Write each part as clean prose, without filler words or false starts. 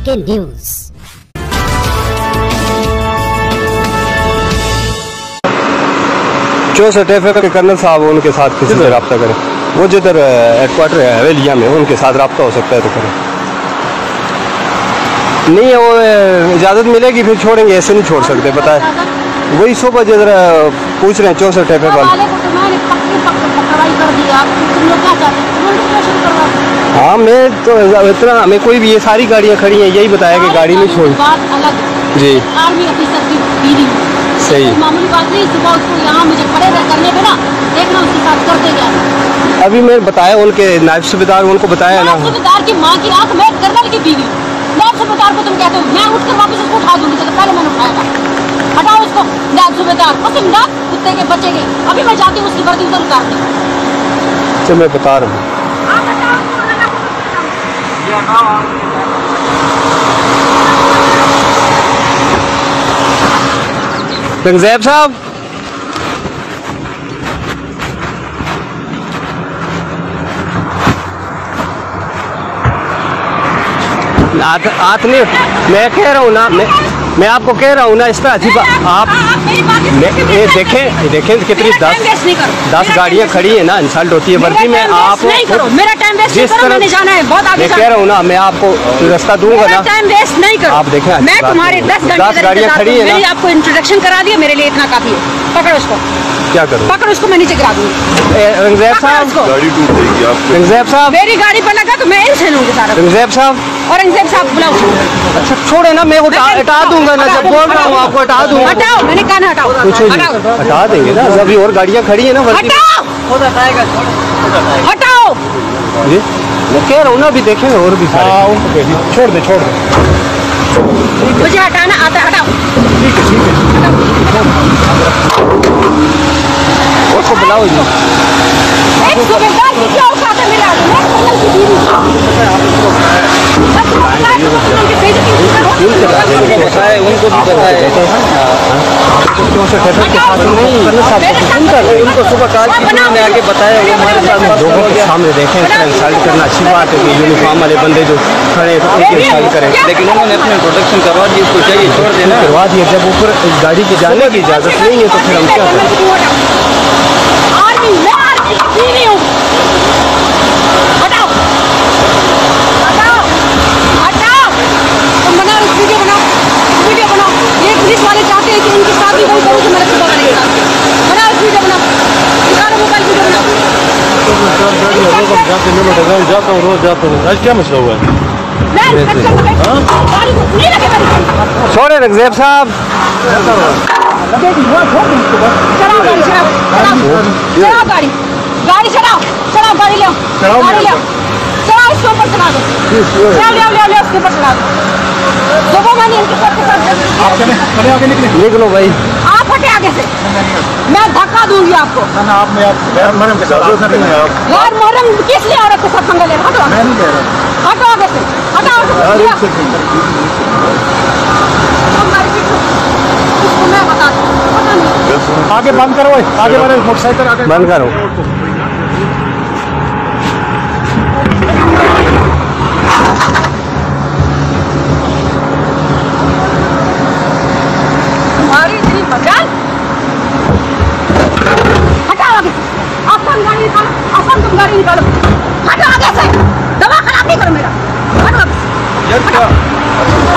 के न्यूज। चौसठ के कर्नल साहब उनके साथ किसी से रब्ता करें, वो जिधर हेडक्वार्टर है हवेलिया में, उनके साथ रब्ता हो सकता है तो करें। नहीं वो इजाज़त मिलेगी फिर छोड़ेंगे, ऐसे नहीं छोड़ सकते पता है। वही सुबह जिधर पूछ रहे हैं 64 वाले। हाँ मैं तो इतना हमें कोई भी, ये सारी गाड़ियाँ खड़ी हैं, यही बताया कि गाड़ी नहीं छोड़ जी सही। मामूली बात नहीं, सुबह उसको यहाँ मुझे खड़े करने पे ना देखना उसके साथ करते गया। अभी मैं बताया उनके नायब सूबेदार, उनको बताया ना सूबेदार की माँ की आँख, मैं कर्नल की बीवी, नायब सूबेदार को तुम कहते हो, मैं उठकर वापस उसको उठा दूंगी, तो पहले मैंने उठाया था। हटाओ उसको नायब सूबेदार, कसम ना कुत्ते के बच्चे के। अभी मैं जाती हूँ उसकी वर्दी उधर उतारती हूँ। तो मैं बता रहा हूँ रंगज़ैब साहब, आत नहीं, मैं कह रहा हूँ ना, मैं आपको कह रहा हूँ ना, इस तरह आप ये देखें कितनी 10 गाड़ियाँ खड़ी है ना, इंसल्ट होती है वर्दी में। आप मेरा टाइम वेस्ट नहीं करो, मैंने जाना है बहुत आगे। मैं कह रहा हूँ ना, मैं आपको रास्ता दूंगा ना, टाइम वेस्ट नहीं करो। आप देखें मैं तुम्हारे 10 गाड़ियाँ खड़ी है ना, आपको इंट्रोडक्शन करा दिया, मेरे लिए इतना काफी है। पकड़ो उसको, क्या करूँ? पकड़ो उसको, मैं नीचे गिरा दूंगी। रंगज़ैब साहब, गाड़ी टूट जाएगी आपकी। रंगज़ैब साहब, मेरी गाड़ी पर लगा तो मैं इनसे लूंगी सारा। रंगज़ैब साहब, और रंगज़ैब साहब बुलाओ। अच्छा छोड़े ना, मैं हटा दूंगा ना, जब बोल रहा हूँ आपको हटा दूंगा। हटाओ, मैंने कहा ना हटाओ। हटा देंगे ना, अभी और गाड़ियाँ खड़ी है ना। हटाओ, हटाओ जी, मैं कह रहा हूँ ना, अभी देखेंगे और भी सारे। छोड़ दे मुझे हटाना आता, हटाओ। ठीक है उसको बुलाओ जी। एक सूबेदार की क्या औकात है मेरे आगे? मैं कर्नल की बीवी। उनको भी बताए उनको सुबह कहा मैंने आगे बताया, वो हमारे साथ लोगों के सामने देखें, इंसल्ट करना अच्छी बात है कि यूनिफॉर्म वाले बंदे जो खड़े हैं उनकी इंसल्ट करें, लेकिन उन्होंने अपने प्रोटेक्शन करवा दी, उसको चाहिए छोड़ देना, करवा दिया। जब ऊपर गाड़ी के जाने की इजाज़त नहीं है तो फिर हम क्या करें? जाता हूँ रोज जाता हूँ, आज क्या मसला हुआ है? छोड़े रंगज़ैब साहब, गाड़ी चलाओ, गाड़ी ले इसके ऊपर चला दो, इसके ऊपर चला दो। निकलो भाई, आप हटे आगे से, मैं धक्का दूंगी आपको। यार मोहर्रम किस लिए औरत के साथ पंगा ले रहे? हटो, हटो आगे से, हटाओ। मैं बता दूं, आगे बंद करो, आगे वाले मोटरसाइकिल आगे बंद करो। तुम्हारी इतनी मजाल, हटाओ आगे से, आसान गाड़ी निकालो, आसान तुम गाड़ी निकालो, हटो आगे से, दवा खराब नहीं करो मेरा, हटो आगे से,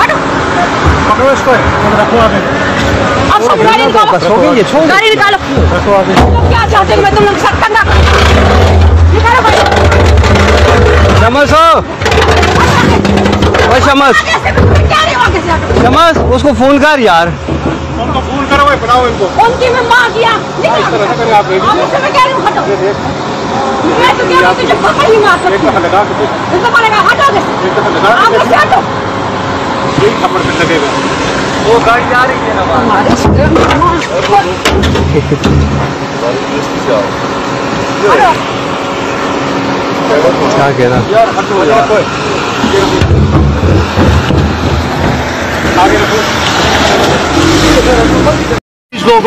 हटो। पकड़ो इसको, रखो आगे। अब सब गाड़ी निकालो, गाड़ी निकालो। क्या चाहते हो मैं तुम लोग साथ करना? निकालो गाड़ी। शमस हो, शमस, शमस उसको फोन कर यार। उनको फोन करो, बुलाओ इनको। उनकी मैं माँ किया। मैं कह रही हूँ हटो। मैं तो कह रहा हूँ तुझे पकड़ ही मार सकती हूँ। इसको बोलेगा हटो आगे से, हटो। यही खबर पे लगेगा। वो गाड़ी जा रही है ना क्या कहना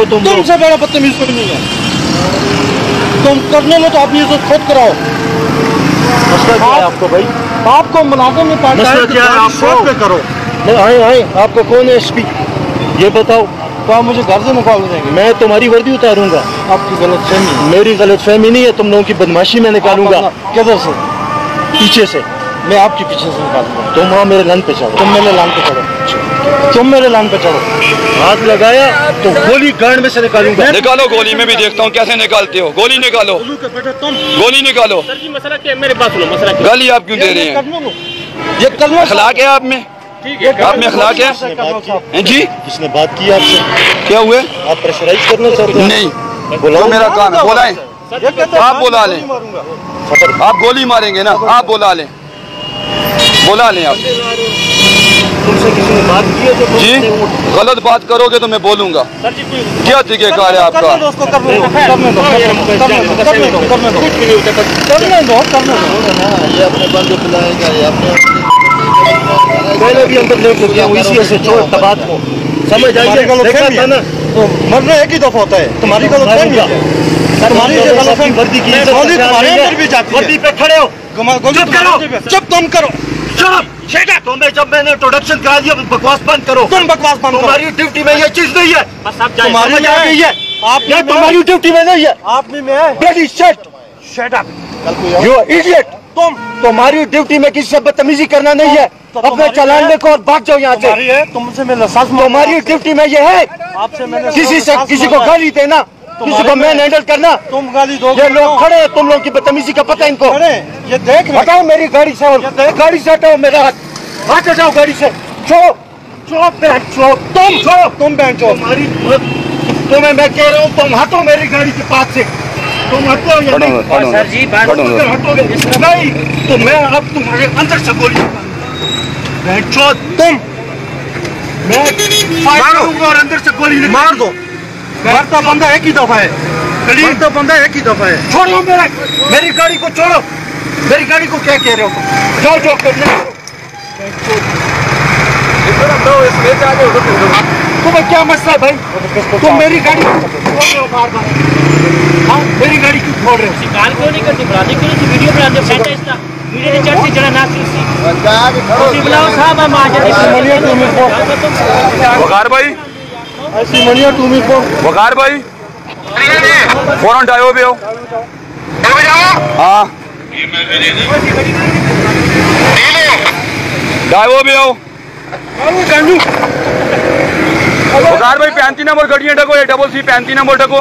तुमसे बड़ा बदतमीज कोई नहीं है। तुम करने लो तो अपनी इज्जत खुद कराओ। मसला क्या है आपको भाई? आपको मुलाजिम में पार्टी पे करो। आए आपको कौन है एसपी ये बताओ। तो आप मुझे घर से निकाल देंगे? मैं तुम्हारी वर्दी उतारूंगा। आपकी गलतफहमी। मेरी गलतफहमी नहीं है, तुम लोगों की बदमाशी में निकालूंगा। किधर से? पीछे से। मैं आपके पीछे से निकालूंगा। तुम वहाँ मेरे लाइन पे चढ़ो। तुम मेरे लाइन पे चढ़ो। तुम मेरे लाइन पे चढ़ो। हाथ लगाया तो गोली गांड में से निकालूंगा। निकालो गोली, मैं भी देखता हूँ कैसे निकालते हो। गोली निकालो, गोली निकालो। सर जी मसला क्या है? मेरे पास सुनो मसला क्या गाली आप क्यों दे रहे हैं? ये कलमा अखलाक है आप में? ठीक है आप में अखलाक है जी? किसने बात की आपसे? क्या हुए? आप प्रेशराइज करना चाहते हैं? नहीं, बुलाओ, मेरा काम है। बुलाएं, आप बुला लें। आप गोली मारेंगे ना, आप बुला लें, बुला लें आप। तुमसे किसी ने बात की है जो जी गलत बात करोगे तो मैं बोलूंगा। सर जी कोई क्या तरीकेकार है आपका? ये अपने बंद बुलाएगा, ये अपने पहले भी अंदर ले चुके हैं इसी से छोड़ तबात को। समझ आइए देखा ना, तो मरना एक ही दफा होता है। तुम्हारी गलतफहमी है। तुम्हारी ये गलतफहमी वर्दी की गोली तुम्हारे अंदर भी जाती है। वर्दी पे खड़े हो। चुप करो, चुप तुम करो। तुम्हें जब मैंने इंट्रोडक्शन करा दिया बकवास बंद करो। तुम बकवास बंद करो। तुम्हारी ड्यूटी में ये चीज नहीं है। बस आप जाइए। तुम्हारी समझ आ गई है? आप तुम्हारी ड्यूटी में नहीं है। आप भी मैं bloody shut up you idiot. तुम्हारी ड्यूटी में किसी से बदतमीजी करना नहीं है। अपने चलान देखो और भाग जाओ यहाँ से। है तुमसे मैं लसास तुम्हारी ड्यूटी में ये है आपसे मैंने किसी को गाली देना, किसी को मैन हैंडल करना। तुम गाली दो। ये लोग खड़े हैं, तुम लोगों की बदतमीजी का पता है इनको। खड़े ये देख रहे। हटाओ मेरी गाड़ी से, और गाड़ी से हटाओ मेरा हाथ हटाओ गाड़ी से। छोड़ो छोड़ो छोड़ो, तुम छोड़ो, तुम बैंक चो। तुम्हें मैं कह रहा हूँ तुम हटो मेरी गाड़ी के पास से। तुम हटो या नहीं? सर जी बात अगर हटोगे नहीं तो मैं अब तुम्हारे अंदर से गोली छोड़। तुम मैं फायर करूंगा और अंदर से गोली मार दो। मरता बंदा एक ही दफा है। मरता बंदा एक ही दफा है। छोड़ो मेरी गाड़ी को छोड़ो। मेरी गाड़ी को क्या कह रहे हो तुम? जाओ जाओ करने। तुम्हें क्या मसला है भाई? तुम मेरी गाड़ी छोड़ रहे हो बार बार। हाँ मेरी गाड़ी क्यों छोड़ रहे हो? गाल क्यों नहीं करती? बुलाने क्यों नहीं? वीडियो बना दो। सेंटर इसका वीडियो ने चढ़ती जरा ना सी बुलाओ साहब। हम आ जाते वकार भाई, ऐसी मनिया तुम्हें को वकार भाई फौरन ड्राइवर पे आओ। हाँ ड्राइवर पे आओ। वकार भाई 35 नंबर गड्डियां ढको, ये डबल सी 35 नंबर ढको।